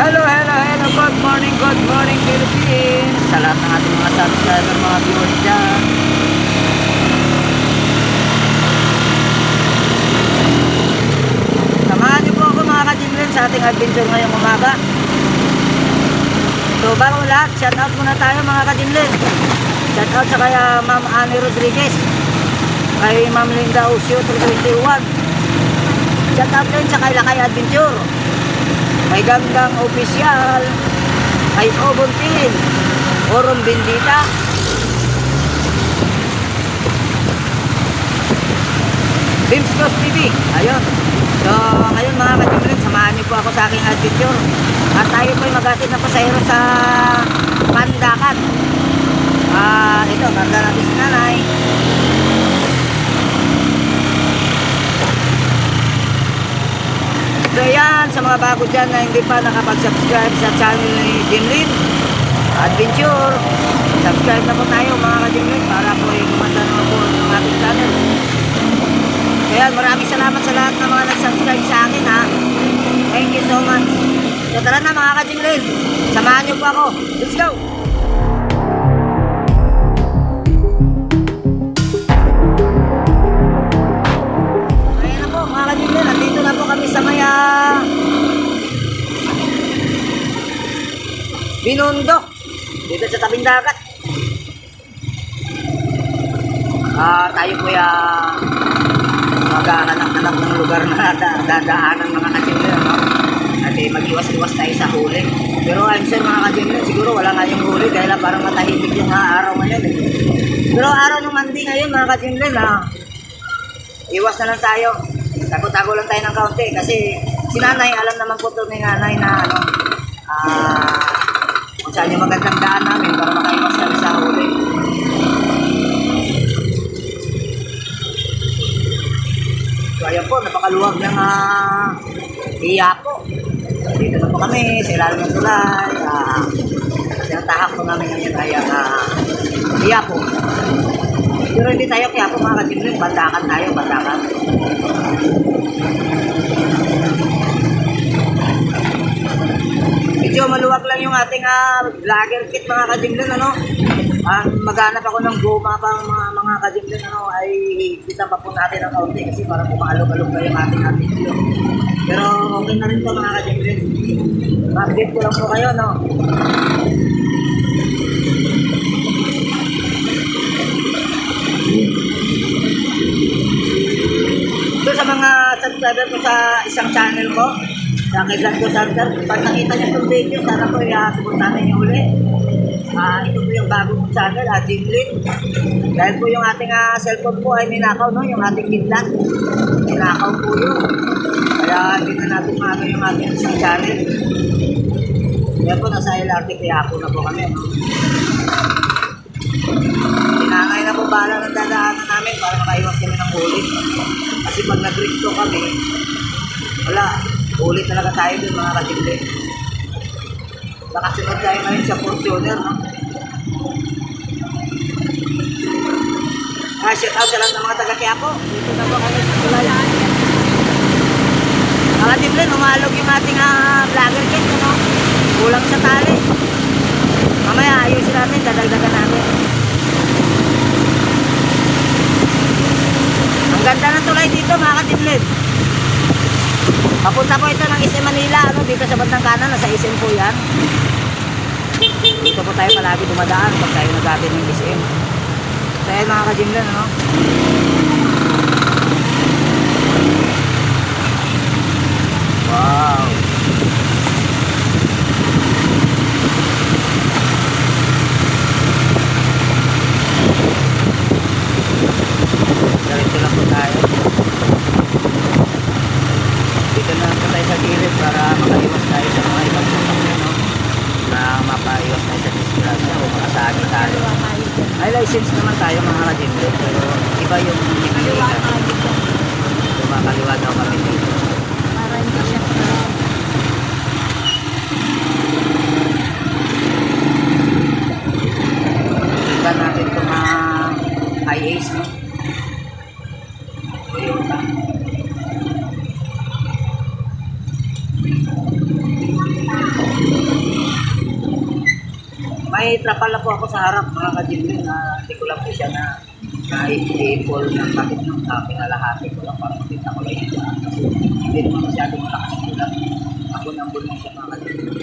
Hello, hello, hello. Good morning Philippines. Sa lahat ng ating mga subscriber, mga viewers dyan. Samahan niyo po ako mga ka-Jinlin sa ating adventure ngayong umaga. So bago lahat, shout out muna tayo mga ka-Jinlin. Shout out sa kaya Ma'am Annie Rodriguez, kay Ma'am Linda Usio 321. Shout out din sa kay Lakay Adventure, kay Gandang Official, kay Obontin, Oron Bendita, Bimscos TV. Ayun. So ngayon mga ka-Jinlin, samahan niyo po ako sa aking adventure. At tayo po ay maghatid na pasahero sa Pandakan. Ito, karga natin si nanay. So yan, sa mga bago dyan na hindi pa nakapag-subscribe sa channel ni Jinlin Adventure, subscribe na po tayo mga ka-Jinlin para po ay kumanda naman po ng ating channel. Kaya maraming salamat sa lahat ng mga nag-subscribe sa akin ha. Thank you so much. So tara na mga ka-Jinlin, samahan niyo po ako. Let's go! Nandito na po kami sa Maya Binondo, dito sa tabing dagat. Tayo po maghahanap-hanap ng lugar na dadaanan mga ka-Jinlin, no? At mag-iwas-iwas tayo sa huli. Pero I'm sure mga ka-Jinlin, siguro wala nga yung huli dahil parang matahimik yung araw ngayon eh. Pero araw ng Monday ngayon mga ka-Jinlin, iwas na lang tayo. Tago-tago lang tayo ng kaunti kasi si nanay, alam naman po ito ni nanay na kung saan yung magandang daan namin para makaiwas kami sa huli. So ayan po, napakaluwag ng Iyapo. Dito na po kami sa ilalim ng tulay. Tinatahak po namin ngayon ay Iyapo. Pero hindi tayo kaya po mga ka-Jinlin, Bandakan tayo, Bandakan. Medyo maluwag lang yung ating vlogger kit mga ka-Jinlin, ano? Maghanap ako ng goma pa mga ka-Jinlin, ano, ay kita pa po natin ang kaunti kasi para pumaalog-alog pa yung ating video. Pero okay na rin po mga ka-Jinlin. Ma-update ko lang po kayo, no? So sa mga subscriber ko sa isang channel ko, sa kailan ko sa pag nakita niyo itong video, sana po suportahan niyo ulit. Ito po yung bago kong channel, Jinlin. Dahil po yung ating cellphone po ay ninakaw, no? Yung ating kidlat, ninakaw po yun. Kaya hindi na natin maaga yung ating isang channel. Kaya po nasa LRT kaya po na po kami, no? Tinangay na po bala ng dadaanan namin para makaiwas kami ng huli. Kasi pag nag-grito kami, wala, huli talaga tayo dun mga ka-Jinlin. Nakasunod tayo ngayon sa Fortuner, no? Shout out sa lahat ng mga taga-Quiapo. Dito na po kami sa tulay. Mga ka-Jinlin, umalog yung ating vlogger kit, no? Kulang sa tali. Mamaya ayusin natin, dadagdagan natin. Ang ganda ng tulay dito mga ka-Jinlin. Papunta po ito ng SM Manila, ano, dito sa bandang kanan, nasa SM po yan. Dito po tayo palagi dumadaan pag tayo nag-atin ng SM. So yan mga ka-Jinlin, ano. Wow. Diretso lang po tayo. Dito na po tayo sa gilid para makaiwas tayo sa mga ibang sasakyan, no? Na mapaiwas tayo sa disgrasya o makasagi tayo. May license naman tayo mga ka-Jinlin, pero iba yung hinalikan. Tumakaliwa daw kami dito. Para hindi siya tingnan natin itong IAs, no? Toyota. May trapal na po ako sa harap mga kadimlin na hindi ko lang po siya na i-pull ng takot ng pinalahati ko lang para makita ko lang yung daan. Kasi hindi naman masyadong malakas ko lang. Ambon-ambon lang siya mga kadimlin.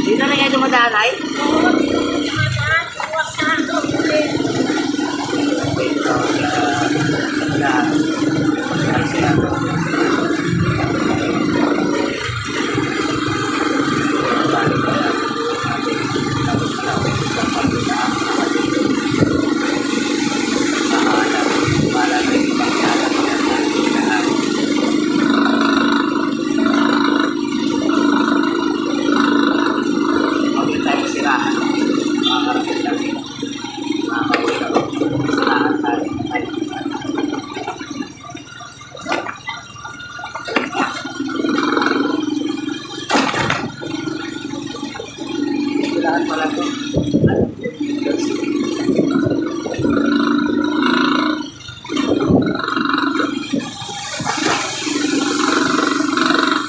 Dito na kayo dumadaan ay? Pala to.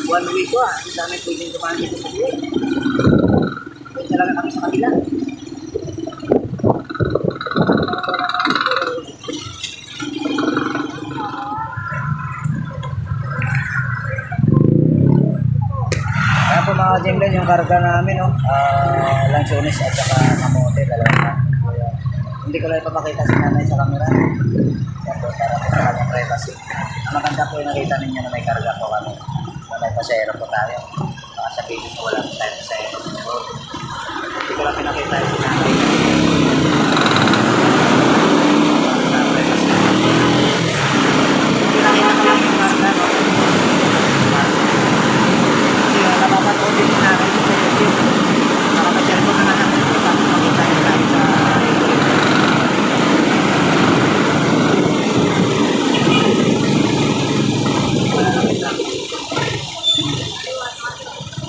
One week ko ang dami pwedeng dumaan dito sa buhay. Pwede talaga kami sa kabila. Kaya po mga Jimlen, yung karga namin, no? Lanchones at saka kamote, dalawa. Hindi ko lang ipapakita si nanay sa camera. Yan po, para po sa kanyang privacy. Ang maganda po yung nakita ninyo na may karga po kami. Na may pasayero po tayo. Baka sabihin ko wala po tayo pasayero. Hindi ko lang pinakita yung si nanay. Sa privacy. Hindi lang yata lang yung karga, no? Napapanood din namin sa YouTube. Nakapashare ko na nga natin ito para makita nyo tayo sa wala lang ito.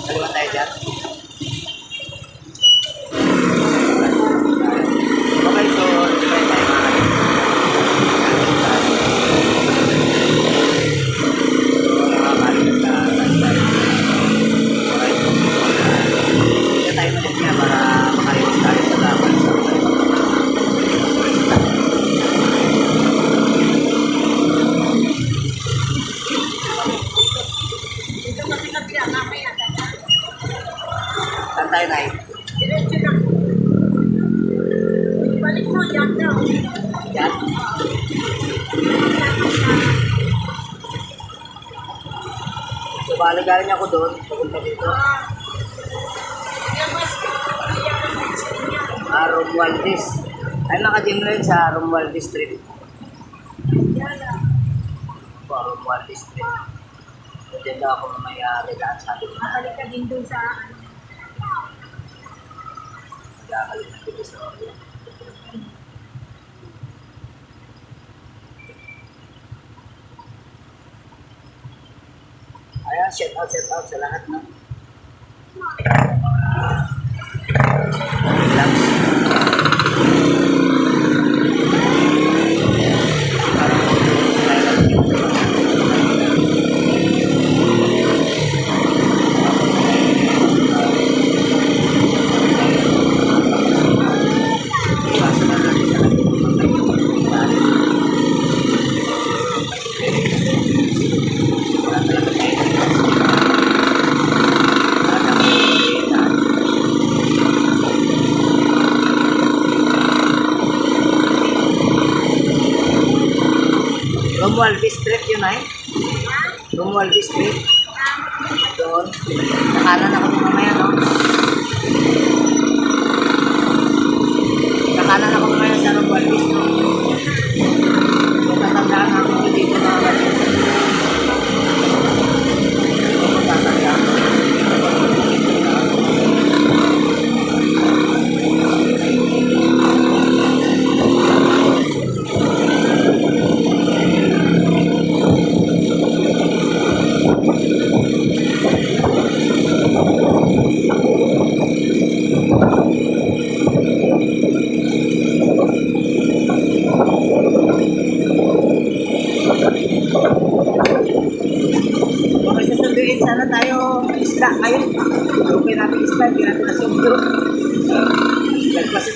Kaliwan tayo dyan. Okay, so try tayo mga tayo na eh. Balik mo yan daw. Yan. So, galing ako doon. Pupunta dito. Romualdez. Ay, naka-Jimlen sa Romualdez Street. Romualdez Street. So, dyan daw ako mamaya regaan sabi ko. Makalik ka din doon sa Magkakalit na dito sa Oreo. Ayan, shout out sa lahat, no? Romualdez Street yun ay? Romualdez Street. Doon. Nakanan ako ng mamaya, no? Nakanan ako mamaya sa Romualdez, no? So, tatandaan ako dito na kapatid. So, tatandaan ako.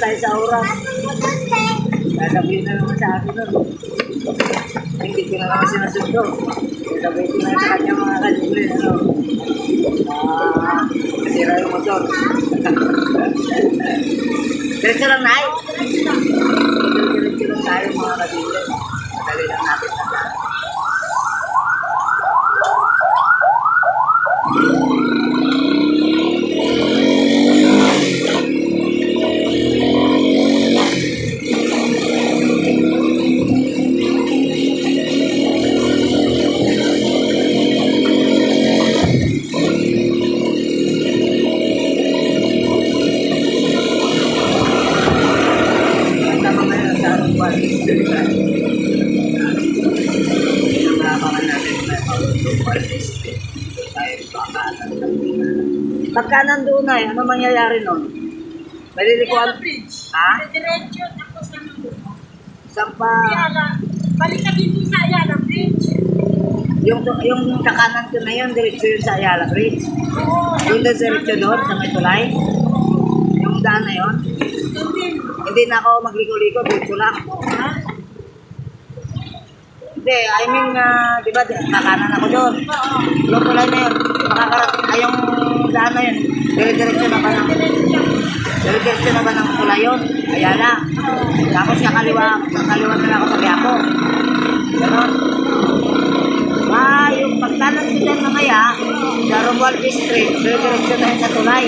tayo sa oras. Sasabihin na naman sa akin nun. Hindi ko na naman sinasundo. Sasabihin ko na sa kanya mga kalibre, ano. Masira yung motor. Diretso lang, Nay. Diretso lang tayo mga kalibre. Madali lang natin na dyan. Pagka nandun na ano mangyayari nun? Malilikuan? Bridge. Ha? Diretso, tapos ano. Saan pa? Ayala. Balik ka din sa Ayala Bridge. Yung kakanan ko na yun, diretso yun sa Ayala Bridge. Oo. Yung diretso doon sa may tulay. Yung daan na yun. Doon din. Hindi na ako magliko-liko, diretso lang. Ha? Hindi, I mean, di ba, kakanan ako doon. Oo. Yung tulay na yun, makakarating, ay yung daan na yun, dire-diretso na ba ng, dire-diretso na ba ng tulay yun? Ayala. Tapos kakaliwa na lang ako sa Quiapo. Ganon. Yung pagkanan ko dyan mamaya, sa Romualdez Street, dire-diretso na yun sa tulay.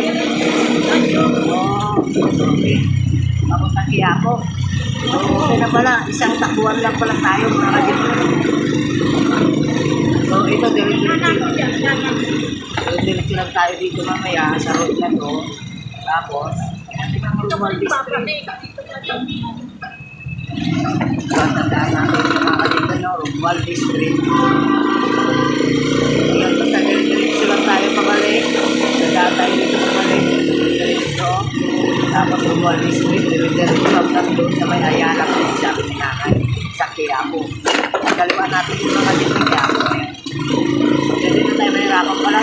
Oo. Okay. Tapos sa Quiapo. Okay na pala, isang takbuhan lang pala tayo mga kajito. So ito, diretso lang tayo dito mamaya sa road na to. Tapos, Romualdez Street. Tandaan natin yung mga kajito, no? Romualdez Street. Ayan, basta diretso lang tayo pabalik. Tandaan tayo dito pabalik. Diretso. Tapos Romualdez Street, diretso lang doon sa may Ayala Bridge, sabi ni Nanay, sa Quiapo. Kaliwa natin yung mga dito ng Quiapo. Pwede na tayo mahirapan pala.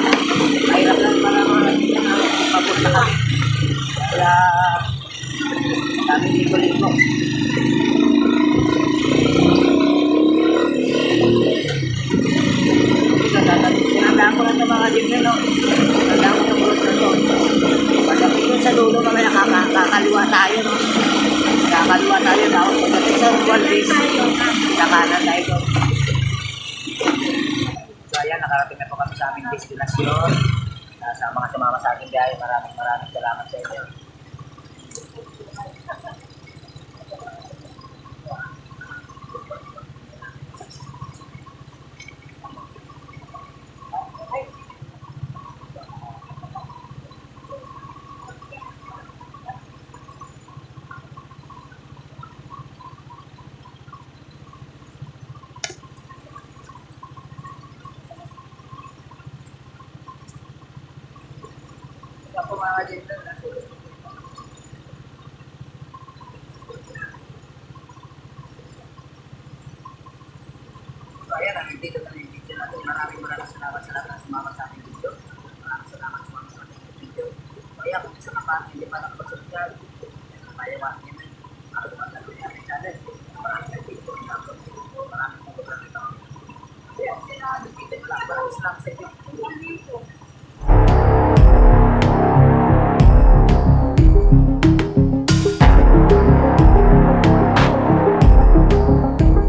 Mahirap lang pala mga dito na mapunta kami. Kaya, kami liko-liko. Tinandaan ko lang sa mga dito, no? Tinandaan ko ng road na to. Pagdating yun sa dulo, mamaya kakaliwa tayo, no? Kakaliwa tayo, tapos pagdating sa Romualdez, kakanan tayo doon. So ayan, nakarating na po kami sa aming destinasyon. Sa mga sumama sa aking biyahe, maraming salamat sa inyo. Ako mga dito na. So ayan, dito na yung video natin. Maraming salamat sa lahat ng sumama sa aking video. Maraming salamat sa mga sa aking video. So ayan, kung isa ka pa, hindi pa nakapag-subscribe. Tayo natin yun. Maraming magandang yung aking channel. Maraming video na ako. Maraming magandang ito. Ayan, dito lang. Maraming salamat sa inyo.